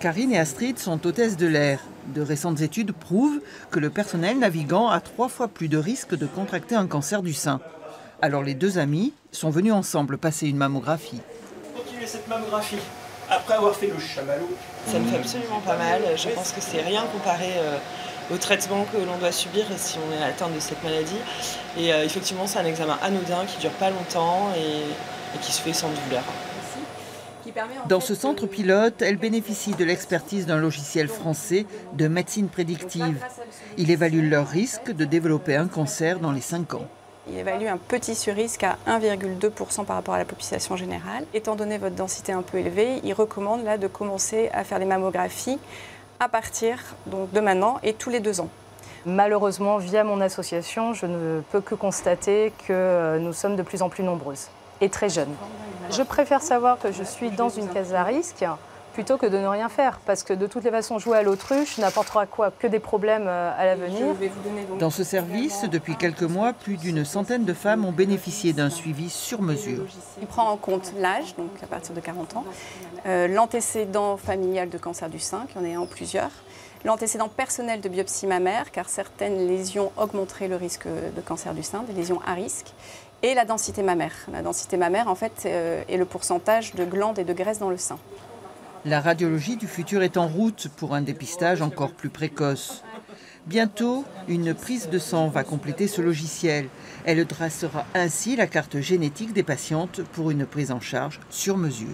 Karine et Astrid sont hôtesses de l'air. De récentes études prouvent que le personnel navigant a 3 fois plus de risques de contracter un cancer du sein. Alors les deux amies sont venues ensemble passer une mammographie. Continuez cette mammographie après avoir fait le chamallow. Ça me fait absolument pas mal. Je pense que c'est rien comparé au traitement que l'on doit subir si on est atteint de cette maladie. Et effectivement, c'est un examen anodin qui dure pas longtemps et qui se fait sans douleur. Dans ce centre pilote, elle bénéficie de l'expertise d'un logiciel français de médecine prédictive. Il évalue leur risque de développer un cancer dans les 5 ans. Il évalue un petit surrisque à 1,2% par rapport à la population générale. Étant donné votre densité un peu élevée, il recommande là, de commencer à faire des mammographies à partir donc, de maintenant et tous les 2 ans. Malheureusement, via mon association, je ne peux que constater que nous sommes de plus en plus nombreuses et très jeunes. Je préfère savoir que je suis dans une case à risque plutôt que de ne rien faire, parce que de toutes les façons, jouer à l'autruche n'apportera quoi que des problèmes à l'avenir. Dans ce service, depuis quelques mois, plus d'une centaine de femmes ont bénéficié d'un suivi sur mesure. Il prend en compte l'âge, donc à partir de 40 ans, l'antécédent familial de cancer du sein, qui en est en plusieurs, l'antécédent personnel de biopsie mammaire, car certaines lésions augmenteraient le risque de cancer du sein, des lésions à risque, et la densité mammaire. La densité mammaire, en fait, est le pourcentage de glandes et de graisse dans le sein. La radiologie du futur est en route pour un dépistage encore plus précoce. Bientôt, une prise de sang va compléter ce logiciel. Elle dressera ainsi la carte génétique des patientes pour une prise en charge sur mesure.